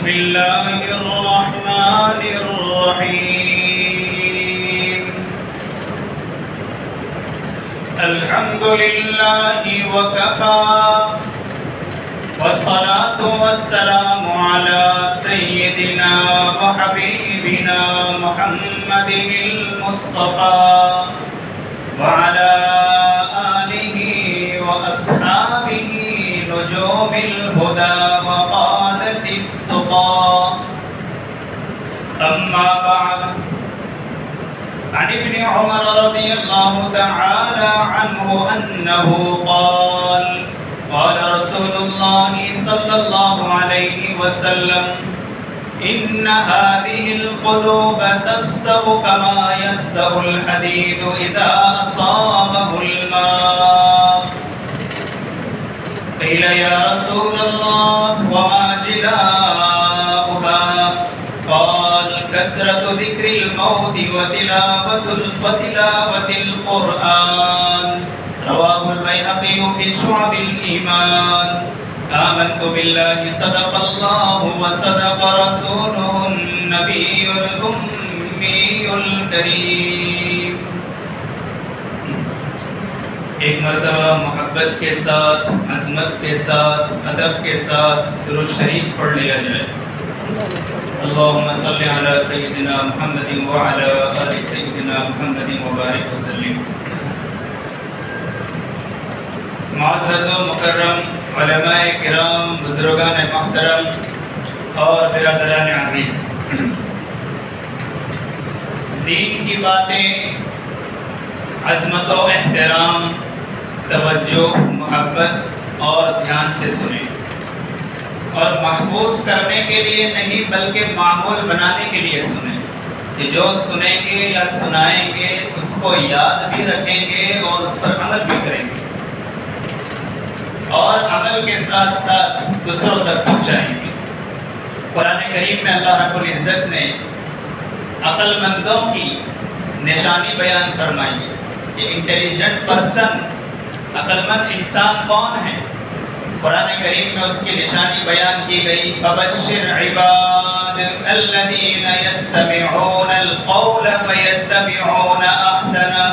بسم الله الرحمن الرحيم. الحمد لله وكفى، والصلاة والسلام على سيدنا وحبيبنا محمد المصطفى وعلى آله وأصحابه نجوم الهدى وقادة التقى. أما بعد، عن ابن عمر رضي الله تعالى عنه أنه قال: قال رسول الله صلى الله عليه وسلم: إن هذه القلوب تستو كما يستو الحديد إذا أصابه الماء. قيل: يا رسول الله وما جلاؤها؟ قال: كثرة ذكر الموت وتلاوة القرآن. رواه البيهقي في شعب الإيمان. آمنت بالله صدق الله وصدق رسوله النبي الأمي الكريم. ایک مرتبہ محبت کے ساتھ، عظمت کے ساتھ، ادب کے ساتھ درود شریف پڑھ لیا جائے. اللهم صل على سيدنا محمد وعلى آل سيدنا محمد وبارك وسلم. معزز و مکرم علماء کرام، بزرگان محترم اور برادران عزیز، دین کی باتیں عظمت و احترام، توجہ، محبت اور دھیان سے سنیں، اور محفوظ کرنے کے لیے نہیں بلکہ معمول بنانے کے لیے سنیں، کہ جو سنیں گے یا سنائیں گے اس کو یاد بھی رکھیں گے اور اس پر عمل بھی کریں گے، اور عمل کے ساتھ ساتھ دوسروں تک پہنچائیں گے. قرآن کریم میں اللہ رب العزت نے عقل مندوں کی نشانی بیان فرمائی ہے کہ انٹیلیجنٹ پرسن، عقل مند انسان کون ہے. قرآن کریم میں اس کی نشانی بیان کی گئی: فبشر عباد الذین یستمعون القول فیتبعون احسنہ.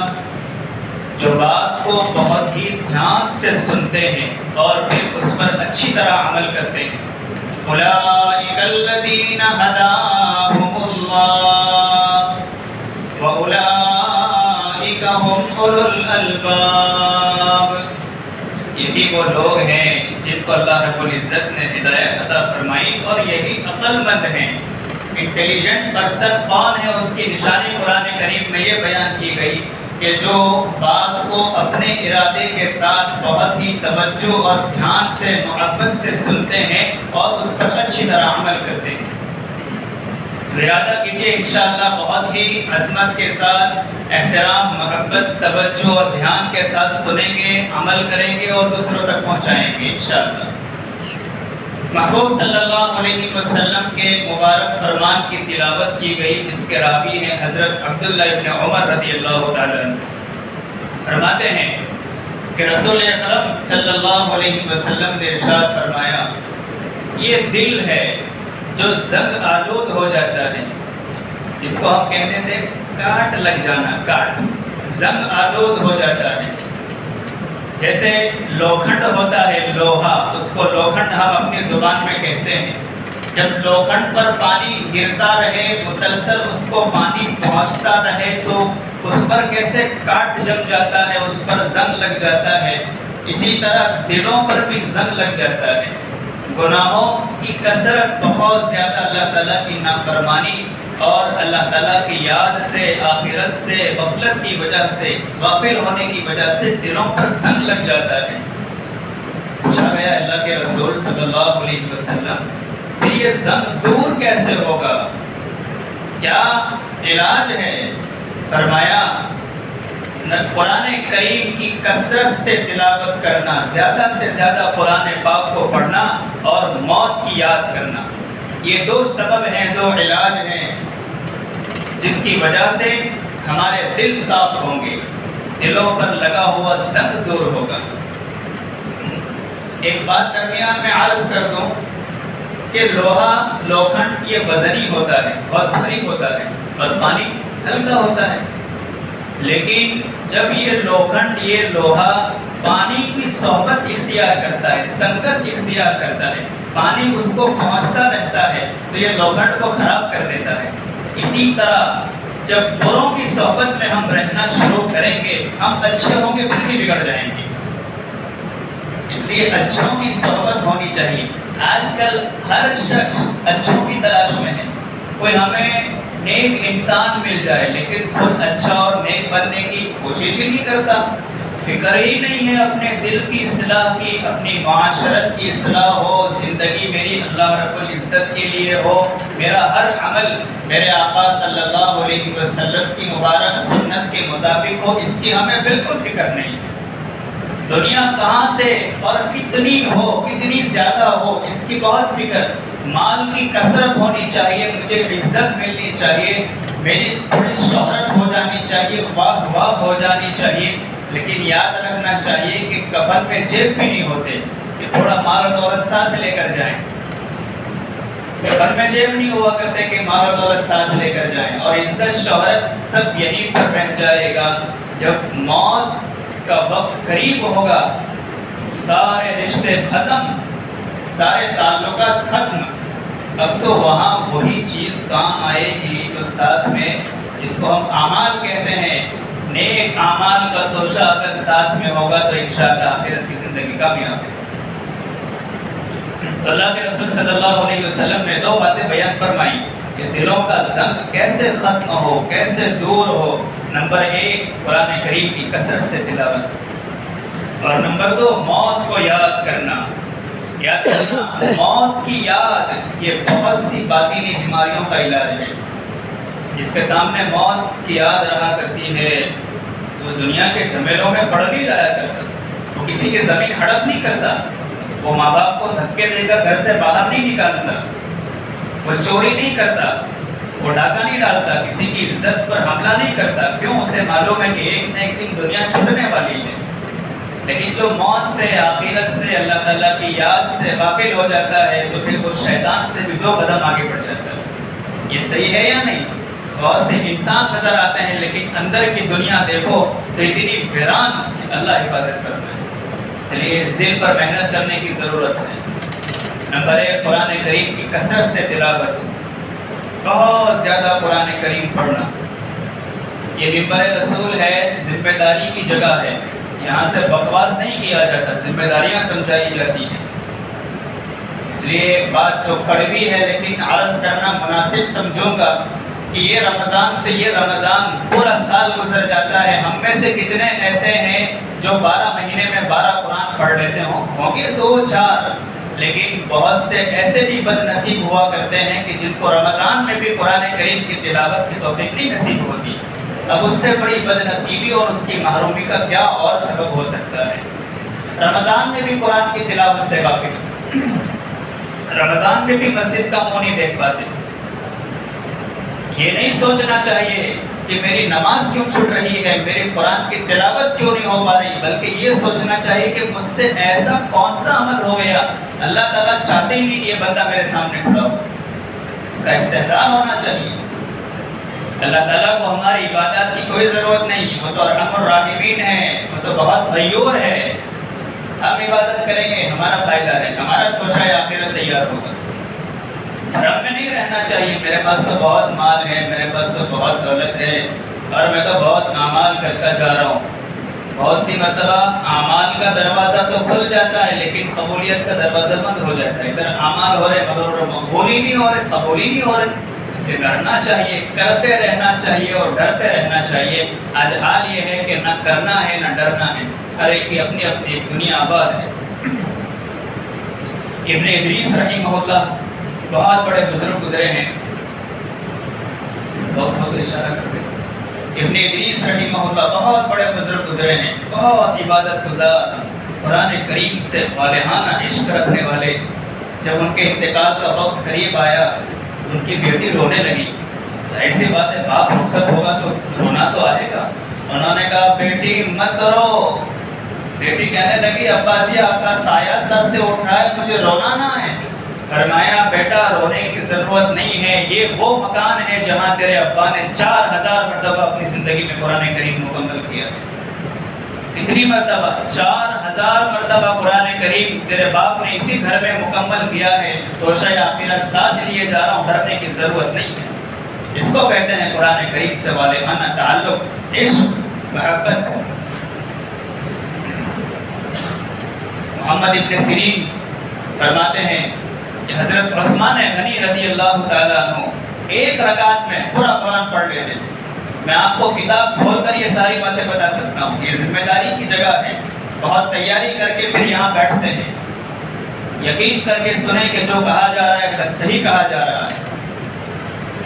جو بات کو بہت ہی دھیان سے سنتے ہیں اور پھر اس پر اچھی طرح عمل کرتے ہیں. اولئک الذین ھداھم اللہ واولئک ھم اولو الالباب. یہی وہ لوگ ہیں جن کو اللہ رب العزت نے ہدایت عطا فرمائی، اور یہی عقل مند ہیں. انٹیلیجنٹ پرسن کون ہے، اس کی نشانی قرآن کریم میں یہ بیان کی گئی کہ جو بات کو اپنے ارادے کے ساتھ بہت ہی توجہ اور دھیان سے، محبت سے سنتے ہیں اور اس پر اچھی طرح عمل کرتے ہیں. ارادہ کیجیے انشاءاللہ بہت ہی عظمت کے ساتھ، احترام، محبت، توجہ اور دھیان کے ساتھ سنیں گے، عمل کریں گے اور دوسروں تک پہنچائیں گے انشاءاللہ. محبوب صلی اللہ علیہ وسلم کے مبارک فرمان کی تلاوت کی گئی، جس کے راوی ہیں حضرت عبداللہ ابن عمر رضی اللہ تعالیٰ عنہ. فرماتے ہیں کہ رسول اکرم صلی اللہ علیہ وسلم نے ارشاد فرمایا: یہ دل ہے جو زنگ آلود ہو جاتا ہے، اس کو ہم کہتے تھے کاٹ لگ جانا، کاٹ، زنگ آلود ہو جاتا ہے. جیسے لوکھنڈ ہوتا ہے، لوہا، اس کو لوکھنڈ ہم اپنی زبان میں کہتے ہیں. جب لوکھنڈ پر پانی گرتا رہے، مسلسل اس کو پانی پہنچتا رہے تو اس پر کیسے کاٹ جم جاتا ہے، اس پر زنگ لگ جاتا ہے. اسی طرح دلوں پر بھی زنگ لگ جاتا ہے. گناہوں کی کثرت، بہت زیادہ اللہ تعالیٰ کی نافرمانی اور اللہ تعالیٰ کی یاد سے، آخرت سے، غفلت کی وجہ سے، غافل ہونے کی وجہ سے دلوں پر زنگ لگ جاتا ہے. پوچھا گیا اللہ کے رسول صلی اللہ علیہ وسلم، پھر یہ زنگ دور کیسے ہوگا، کیا علاج ہے؟ فرمایا: قرآن کریم کی کثرت سے تلاوت کرنا، زیادہ سے زیادہ قرآن پاک کو پڑھنا اور موت کی یاد کرنا. یہ دو سبب ہیں، دو علاج ہیں جس کی وجہ سے ہمارے دل صاف ہوں گے، دلوں پر لگا ہوا زنگ دور ہوگا. ایک بات درمیان میں عرض کر دوں کہ لوکھنڈ یہ وزنی ہوتا ہے، بہت بھاری ہوتا ہے، اور پانی ہلکا ہوتا ہے، لیکن جب یہ لوکھنڈ، یہ لوہا پانی کی صحبت اختیار کرتا ہے، سنگت اختیار کرتا ہے، پانی اس کو پہنچتا رہتا ہے تو یہ لوکھنڈ کو خراب کر دیتا ہے۔ اسی طرح جب بروں کی صحبت میں ہم رہنا شروع کریں گے، ہم اچھے ہوں گے پھر بھی بگڑ جائیں گے، اس لیے اچھوں کی صحبت ہونی چاہیے۔ آج کل ہر شخص اچھوں کی تلاش میں ہے، کوئی ہمیں نیک انسان مل جائے لیکن خود اچھا اور نیک بننے کی کوشش ہی نہیں کرتا، فکر ہی نہیں ہے اپنے دل کی اصلاح کی، اپنی معاشرت کی اصلاح ہو، زندگی میری اللہ رب العزت کے لیے ہو، میرا ہر عمل میرے آقا صلی اللہ علیہ وسلم کی مبارک سنت کے مطابق ہو، اس کی ہمیں بالکل فکر نہیں ہے۔ دنیا کہاں سے اور کتنی ہو، کتنی زیادہ ہو، اس کی بہت فکر، مال کی کثرت ہونی چاہیے، مجھے عزت ملنی چاہیے، میری تھوڑی شہرت ہو جانی چاہیے، واہ واہ ہو جانی چاہیے، لیکن یاد رکھنا چاہیے کہ کفن میں جیب بھی نہیں ہوتے کہ تھوڑا مال و دولت ساتھ لے کر جائیں، کفن میں جیب نہیں ہوا کرتے کہ مال و دولت ساتھ لے کر جائیں، اور عزت شہرت سب یہیں پر رہ جائے گا۔ جب موت کا وقت قریب ہوگا، سارے رشتے ختم، سارے تعلقات ختم، اب تو وہاں وہی چیز کام آئے گی جو ساتھ میں، جس کو ہم اعمال کہتے ہیں، نیک اعمال کا توشہ اگر ساتھ میں ہوگا تو انشاءاللہ آخرت کی زندگی کامیاب ہے۔ تو اللہ کے رسول صلی اللہ علیہ وسلم نے دو باتیں بیان فرمائی کہ دلوں کا زنگ کیسے ختم ہو، کیسے دور ہو۔ نمبر 1 قرآن کریم کی کثرت سے تلاوت، اور نمبر 2 موت کو یاد کرنا۔ یاد کرنا، موت کی یاد یہ بہت سی باطنی بیماریوں کا علاج ہے۔ جس کے سامنے موت کی یاد رہا کرتی ہے وہ دنیا کے جھمیلوں میں پڑ نہیں لایا کرتا، وہ کسی کی زمین ہڑپ نہیں کرتا، وہ ماں باپ کو دھکے دے کر گھر سے باہر نہیں نکالتا، وہ چوری نہیں کرتا، وہ ڈاکہ نہیں ڈالتا، کسی کی عزت پر حملہ نہیں کرتا، کیوں؟ اسے معلوم ہے کہ ایک نہ ایک دن دنیا چھوٹنے والی ہے۔ لیکن جو موت سے، آخرت سے، اللہ تعالیٰ کی یاد سے غافل ہو جاتا ہے تو پھر وہ شیطان سے بھی 2 قدم آگے بڑھ جاتا ہے۔ یہ صحیح ہے یا نہیں؟ بہت سے انسان نظر آتے ہیں لیکن اندر کی دنیا دیکھو تو اتنی ویران، اللہ حفاظت فرمائے۔ اس لیے اس دل پر محنت کرنے کی ضرورت ہے۔ نمبر 1 قرآن کریم کی کثرت سے تلاوت، بہت زیادہ قرآن کریم پڑھنا۔ یہ منبر رسول ہے، ذمہ داری کی جگہ ہے، یہاں سے بکواس نہیں کیا جاتا، ذمہ داریاں سمجھائی جاتی ہیں۔ اس لیے بات جو کڑوی ہے لیکن عرض کرنا مناسب سمجھوں گا کہ یہ رمضان سے یہ رمضان پورا سال گزر جاتا ہے، ہم میں سے کتنے ایسے ہیں جو 12 مہینے میں 12 قرآن پڑھ لیتے ہوں گے 2-4، لیکن بہت سے ایسے بھی بد نصیب ہوا کرتے ہیں کہ جن کو رمضان میں بھی قرآن کریم کی تلاوت کی توفیق نہیں نصیب ہوتی۔ اب اس سے بڑی بد نصیبی اور اس کی محرومی کا کیا اور سبب ہو سکتا ہے؟ رمضان میں بھی قرآن کی تلاوت سے غافل، رمضان میں بھی مسجد کا منہ نہیں دیکھ پاتے۔ یہ نہیں سوچنا چاہیے کہ میری نماز کیوں چھوٹ رہی ہے، میری قرآن کی تلاوت کیوں نہیں ہو پا رہی، بلکہ یہ سوچنا چاہیے کہ مجھ سے ایسا کون سا عمل ہو گیا اللہ تعالیٰ چاہتے ہی نہیں کہ یہ بندہ میرے سامنے کھڑا ہو۔ اس کا استحضار ہونا چاہیے۔ اللہ تعالیٰ کو ہماری عبادات کی کوئی ضرورت نہیں، وہ تو ارحم الراحمین ہے، وہ تو بہت غیور ہے۔ ہم عبادت کریں گے، ہمارا فائدہ ہے، ہمارا توشہ آخرت تیار ہوگا۔ رب میں نہیں رہنا چاہیے میرے پاس تو بہت مال ہے، میرے پاس تو بہت دولت ہے اور میں تو بہت اعمال کرتا جا رہا ہوں۔ بہت سی مرتبہ اعمال کا دروازہ تو کھل جاتا ہے لیکن قبولیت کا دروازہ بند ہو جاتا ہے۔ ادھر اعمال ہو رہے مگر مقبول ہی نہیں ہو رہے، قبول ہی نہیں ہو رہے۔ اس لیے ڈرنا چاہیے، کرتے رہنا چاہیے اور ڈرتے رہنا چاہیے۔ آج حال یہ ہے کہ نہ کرنا ہے نہ ڈرنا ہے، ہر ایک کی اپنی اپنی ایک دنیا آباد ہے۔ ابن ادریس رحمہ اللہ بہت بڑے بزرگ گزرے ہیں، بہت اشارہ کرتے ہیں۔ ابن ادریس رحمہ اللہ بہت بڑے بزرگ گزرے ہیں، بہت عبادت گزار، قرآن کریم سے والہانہ عشق رکھنے والے۔ جب ان کے انتقال کا وقت قریب آیا ان کی بیٹی رونے لگی۔ ظاہر سی بات ہے، باپ رخصت ہوگا تو رونا تو آئے گا۔ انہوں نے کہا بیٹی مت رو۔ بیٹی کہنے لگی ابا جی آپ کا سایہ سر سے اٹھ رہا ہے، مجھے رونا نہ ہے۔ فرمایا بیٹا رونے کی ضرورت نہیں ہے، یہ وہ مکان ہے جہاں تیرے ابا نے 4000 مرتبہ اپنی زندگی میں قرآن کریم مکمل کیا ہے۔ کتنی مرتبہ؟ 4000 مرتبہ قرآن کریم تیرے باپ نے اسی گھر میں مکمل کیا ہے۔ توشہ آخرت ساتھ لیے جا رہا ہوں، ڈرنے کی ضرورت نہیں ہے۔ اس کو کہتے ہیں قرآن کریم سے والہانہ تعلق، عشق، محبت۔ محمد ابن سیرین فرماتے ہیں کہ حضرت عثمان غنی رضی اللہ تعالیٰ عنہ ایک رکعت میں پورا قرآن پڑھ لیتے تھے۔ میں آپ کو کتاب کھول کر یہ ساری باتیں بتا سکتا ہوں، یہ ذمہ داری کی جگہ ہے۔ بہت تیاری کر کے پھر یہاں بیٹھتے ہیں، یقین کر کے سنیں کہ جو کہا جا رہا ہے صحیح کہا جا رہا ہے۔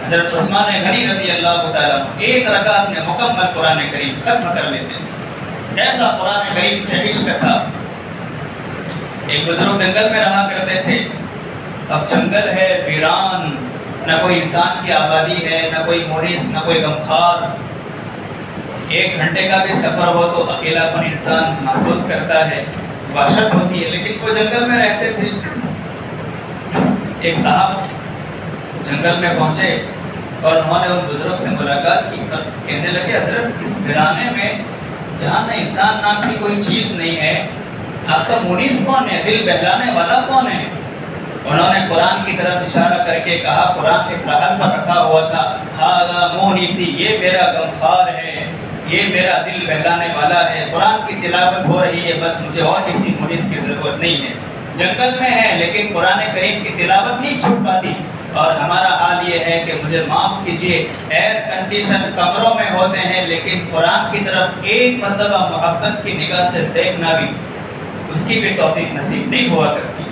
حضرت عثمان غنی رضی اللہ تعالیٰ عنہ ایک رکعت میں مکمل قرآن کریم ختم کر لیتے تھے۔ ایسا قرآن کریم سے عشق تھا۔ ایک بزرگ جنگل میں رہا کرتے تھے، اب جنگل ہے ویران، نہ کوئی انسان کی آبادی ہے، نہ کوئی مونس، نہ کوئی غمخوار۔ 1 گھنٹے کا بھی سفر ہو تو اکیلا پن انسان محسوس کرتا ہے، وحشت ہوتی ہے، لیکن وہ جنگل میں رہتے تھے۔ ایک صاحب جنگل میں پہنچے اور انہوں نے ان بزرگ سے ملاقات کی، کہنے لگے حضرت اس ویرانے میں جہاں نہ انسان نام کی کوئی چیز نہیں ہے، آپ کا مونس کون ہے، دل بہلانے والا کون ہے؟ انہوں نے قرآن کی طرف اشارہ کر کے کہا، قرآن ایک رحل پر رکھا ہوا تھا، ہاذا مونسی، یہ میرا غمخوار ہے، یہ میرا دل بہلانے والا ہے، قرآن کی تلاوت ہو رہی ہے، بس مجھے اور کسی مونس کی ضرورت نہیں ہے۔ جنگل میں ہے لیکن قرآن کریم کی تلاوت نہیں چھوٹ پاتی۔ اور ہمارا حال یہ ہے کہ مجھے معاف کیجئے، ایئر کنڈیشن کمروں میں ہوتے ہیں لیکن قرآن کی طرف ایک مرتبہ محبت کی نگاہ سے دیکھنا بھی، اس کی بھی توفیق نصیب نہیں ہوا کرتی۔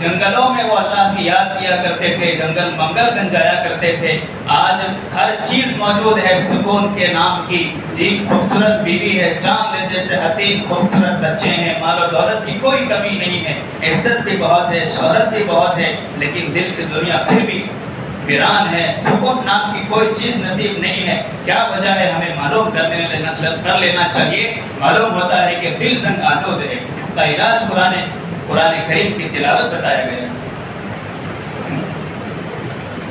جنگلوں میں وہ اللہ کی یاد کیا کرتے تھے، جنگل منگل بن جایا کرتے تھے۔ آج ہر چیز موجود ہے، سکون کے نام کی ایک خوبصورت بیوی ہے، چاند جیسے حسین خوبصورت بچے ہیں، مال و دولت کی کوئی کمی نہیں ہے، عزت بھی بہت ہے، شہرت بھی بہت ہے، لیکن دل کی دنیا پھر بھی ویران ہے، سکون نام کی کوئی چیز نصیب نہیں ہے۔ کیا وجہ ہے؟ ہمیں معلوم کر لینا چاہیے۔ معلوم ہوتا ہے کہ دل زنگ آلود ہے، اس کا علاج قرآن کریم کی تلاوت بتایا گیا ہے۔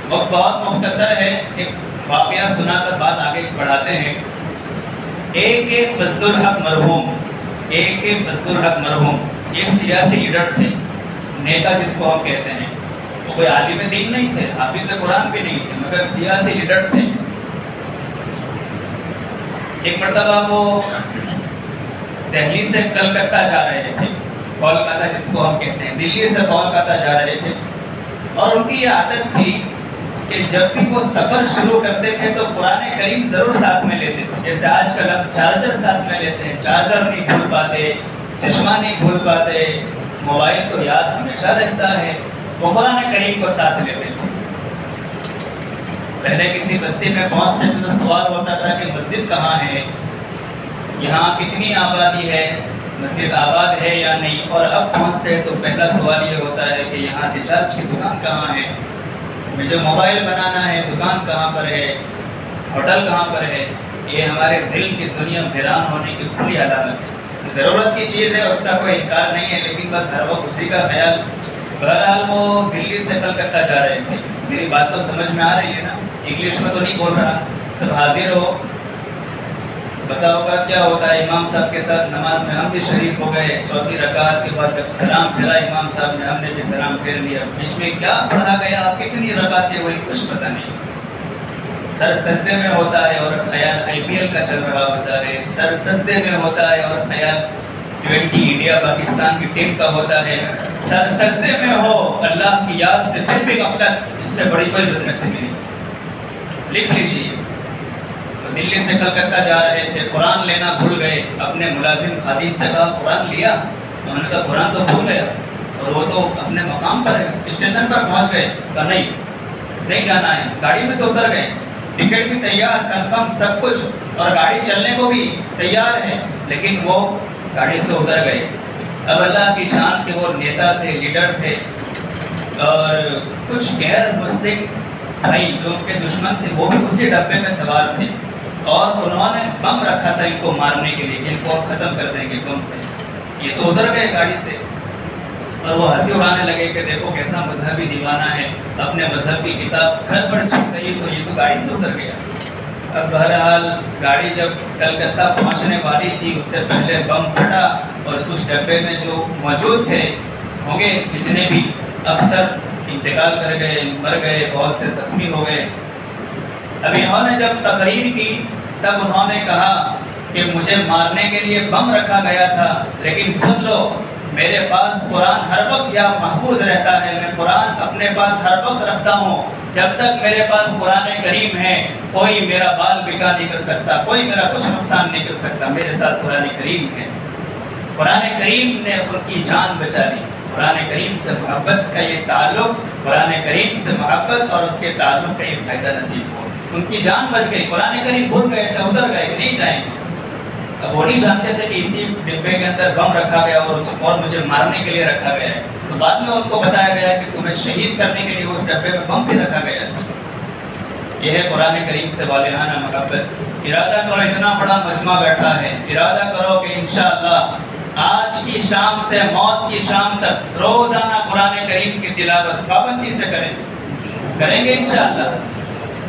وقت بہت مختصر ہے، ایک واقعہ سنا کر بات آگے بڑھاتے ہیں۔ ایک فضل الحق مرحوم یہ سیاسی لیڈر تھے، نیتا جس کو ہم کہتے ہیں۔ وہ کوئی عالم دین نہیں تھے، حافظ قرآن بھی نہیں تھے، مگر سیاسی لیڈر تھے۔ ایک مرتبہ وہ دہلی سے کلکتہ جا رہے تھے، کولکاتہ جس کو ہم کہتے ہیں، دلی سے کولکاتہ جا رہے تھے، اور ان کی یہ عادت تھی کہ جب بھی وہ سفر شروع کرتے تھے تو قرآن کریم ضرور ساتھ میں لیتے تھے۔ جیسے آج کل اب چارجر ساتھ میں لیتے ہیں، چارجر نہیں بھول پاتے، چشمہ نہیں بھول پاتے، موبائل تو یاد ہمیشہ رہتا ہے، وہ قرآن کریم کو ساتھ لیتے تھے۔ پہلے کسی بستی میں پہنچتے تھے تو سوال ہوتا تھا کہ مسجد کہاں ہے، یہاں کتنی آبادی ہے، مسجد آباد ہے یا نہیں، اور اب پہنچتے ہیں تو پہلا سوال یہ ہوتا ہے کہ یہاں ریچارج کی دکان کہاں ہے، مجھے موبائل بنانا ہے، دکان کہاں پر ہے، ہوٹل کہاں پر ہے۔ یہ ہمارے دل کی دنیا ویران ہونے کی کھلی علامت ہے۔ ضرورت کی چیز ہے، اس کا کوئی انکار نہیں ہے، لیکن بس ہر وقت اسی کا خیال۔ بہرحال وہ دلی سے کلکتہ جا رہے تھے۔ میری بات تو سمجھ میں آ رہی ہے نا، انگلش میں تو نہیں بول رہا، سب حاضر ہو۔ بسا اوقات کیا ہوتا ہے، امام صاحب کے ساتھ نماز میں ہم بھی شریک ہو گئے، چوتھی رکعت کے بعد جب سلام پھیرا امام صاحب نے، ہم نے بھی سلام پھیر لیا، بیچ میں کیا پڑھا گیا، کتنی رکعتیں ہوئی، کچھ پتہ نہیں۔ سر سجدے میں ہوتا ہے اور خیال IPL کا چل رہا ہوتا ہے، سر سجدے میں ہوتا ہے اور خیال 20 انڈیا پاکستان کی ٹیم کا ہوتا ہے، سر سجدے میں ہو اللہ کی یاد سے پھر بھی غفلت، اس سے بڑی کوئی بدنصیبی نہیں۔ لکھ لیجیے، دلی سے کلکتہ جا رہے تھے، قرآن لینا بھول گئے، اپنے ملازم خادم سے کہا قرآن لیا، انہوں نے کہا قرآن تو بھول گیا، اور وہ تو اپنے مقام پر ہے، اسٹیشن پر پہنچ گئے، کہا نہیں جانا ہے، گاڑی میں سے اتر گئے، ٹکٹ بھی تیار، کنفرم سب کچھ، اور گاڑی چلنے کو بھی تیار ہے، لیکن وہ گاڑی سے اتر گئے۔ اب اللہ کی شان کے وہ نیتا تھے، لیڈر تھے، اور کچھ غیر مسلم بھائی جو ان کے دشمن تھے وہ بھی اسی ڈبے میں سوار تھے، اور انہوں نے بم رکھا تھا ان کو مارنے کے لیے، ان کو ختم کر دیں گے بم سے۔ یہ تو اتر گئے گاڑی سے، اور وہ ہنسی اڑانے لگے کہ دیکھو کیسا مذہبی دیوانہ ہے، اپنے مذہب کی کتاب گھر پر چھوڑ گئی تو یہ تو گاڑی سے اتر گیا۔ اب بہرحال گاڑی جب کلکتہ پہنچنے والی تھی اس سے پہلے بم پھٹا اور اس ڈبے میں جو موجود تھے ہوں گے جتنے بھی افسر انتقال کر گئے، مر گئے، بہت سے زخمی ہو گئے۔ اب انہوں نے جب تقریر کی تب انہوں نے کہا کہ مجھے مارنے کے لیے بم رکھا گیا تھا، لیکن سن لو میرے پاس قرآن ہر وقت یا محفوظ رہتا ہے، میں قرآن اپنے پاس ہر وقت رکھتا ہوں، جب تک میرے پاس قرآن کریم ہے کوئی میرا بال بکا نہیں کر سکتا، کوئی میرا کچھ نقصان نہیں کر سکتا، میرے ساتھ قرآن کریم ہے۔ قرآن کریم نے ان کی جان بچا لی۔ قرآن کریم سے محبت کا یہ تعلق، قرآن کریم سے محبت اور اس کے تعلق کا یہ فائدہ نصیب ہو، ان کی جان بچ گئی۔ قرآن کریم بھول گئے تھے، اتر گئے کہ نہیں جائیں گے۔ اب وہ نہیں جانتے تھے کہ اسی ڈبے کے اندر بم رکھا گیا اور مجھے مارنے کے لیے رکھا گیا ہے، تو بعد میں ان کو بتایا گیا کہ تمہیں شہید کرنے کے لیے اس ڈبے میں بم بھی رکھا گیا تھا۔ یہ ہے قرآن کریم سے والہانہ محبت۔ ارادہ کرو، اتنا بڑا مجمع بیٹھا ہے، ارادہ کرو کہ انشاءاللہ آج کی شام سے موت کی شام تک روزانہ قرآن کریم کی تلاوت پابندی سے کریں گے انشاءاللہ۔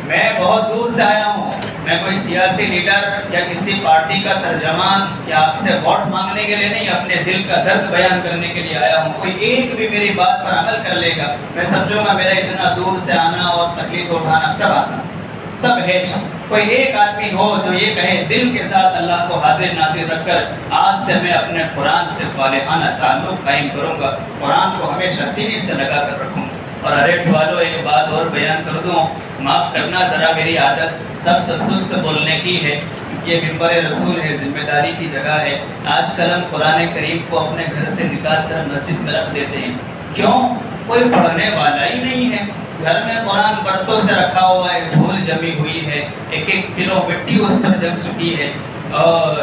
میں بہت دور سے آیا ہوں، میں کوئی سیاسی لیڈر یا کسی پارٹی کا ترجمان یا آپ سے ووٹ مانگنے کے لیے نہیں، اپنے دل کا درد بیان کرنے کے لیے آیا ہوں۔ کوئی ایک بھی میری بات پر عمل کر لے گا، میں سمجھوں گا میرا اتنا دور سے آنا اور تکلیف اٹھانا سب آسان، سب ہے۔ کوئی ایک آدمی ہو جو یہ کہے دل کے ساتھ اللہ کو حاضر ناظر رکھ کر آج سے میں اپنے قرآن سے والہانہ تعلق قائم کروں گا، قرآن کو ہمیشہ سینے سے لگا کر رکھوں گا۔ اور ریٹ والوں ایک بات اور بیان کر دوں، معاف کرنا ذرا میری عادت سخت سست بولنے کی ہے، یہ منبر رسول ہے، ذمہ داری کی جگہ ہے۔ آج کل ہم قرآن کریم کو اپنے گھر سے نکال کر مسجد میں رکھ دیتے ہیں، کیوں؟ کوئی پڑھنے والا ہی نہیں ہے، گھر میں قرآن برسوں سے رکھا ہوا ہے، دھول جمی ہوئی ہے، ایک کلو مٹی اس پر جم چکی ہے اور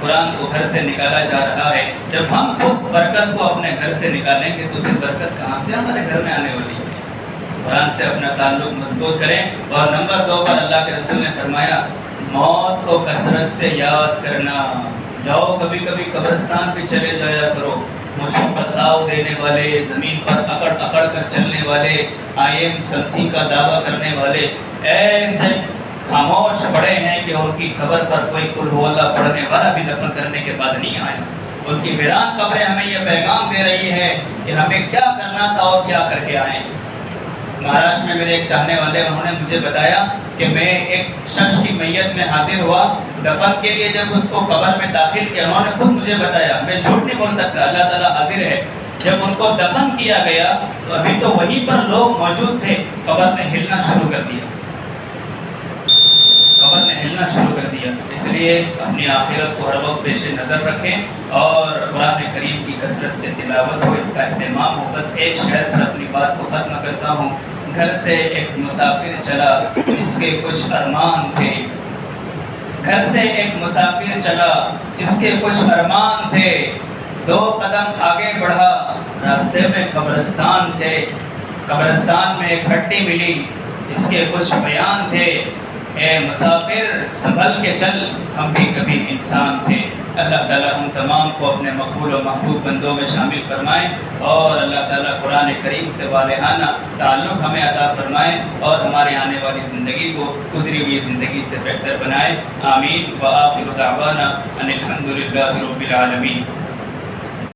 قرآن کو گھر سے نکالا جا رہا ہے۔ جب ہم خود برکت کو اپنے گھر سے نکالیں گے تو پھر برکت کہاں سے ہمارے گھر میں آنے والی ہے؟ قرآن سے اپنا تعلق مضبوط کریں۔ اور نمبر 2 پر اللہ کے رسول نے فرمایا موت کو کثرت سے یاد کرنا۔ جاؤ کبھی کبھی قبرستان بھی چلے جایا کرو، مجھے بتاؤ دینے والے، زمین پر اکڑ اکڑ کر چلنے والے، آئیم سلطی کا دعویٰ کرنے والے ایسے خاموش پڑے ہیں کہ ان کی قبر پر کوئی قل ہو اللہ پڑھنے والا بھی دفن کرنے کے بعد نہیں آیا۔ ان کی ویران قبریں ہمیں یہ پیغام دے رہی ہے کہ ہمیں کیا کرنا تھا اور کیا کر کے آئے۔ مہاراشٹر میں میرے ایک چاہنے والے انہوں نے مجھے بتایا کہ میں ایک شخص کی میت میں حاضر ہوا، دفن کے لیے جب اس کو قبر میں داخل کیا، انہوں نے خود مجھے بتایا، میں جھوٹ نہیں بول سکتا، اللہ تعالیٰ حاضر ہے، جب ان کو دفن کیا گیا تو ابھی تو وہیں پر لوگ موجود تھے، قبر نے ہلنا شروع کر دیا، قبر نے ہلنا شروع کر دیا۔ اس لیے اپنی آخرت کو ہر وقت پیش نظر رکھیں اور قرآن کریم کی کثرت سے تلاوت ہو، اس کا اہتمام ہو۔ بس ایک شعر پر اپنی بات کو ختم کرتا ہوں۔ گھر سے ایک مسافر چلا جس کے کچھ ارمان تھے، گھر سے ایک مسافر چلا جس کے کچھ ارمان تھے، 2 قدم آگے بڑھا راستے میں قبرستان تھے، قبرستان میں ایک ہڈی ملی جس کے کچھ بیان تھے، اے مسافر سنبھل کے چل ہم بھی کبھی انسان تھے۔ اللہ تعالیٰ ہم تمام کو اپنے مقبول و محبوب بندوں میں شامل فرمائیں اور اللہ تعالیٰ قرآن کریم سے والہانہ تعلق ہمیں عطا فرمائیں اور ہمارے آنے والی زندگی کو گزری ہوئی زندگی سے بہتر بنائیں۔ آمین۔ وآخر دعوانا ان الحمد للہ رب العالمین۔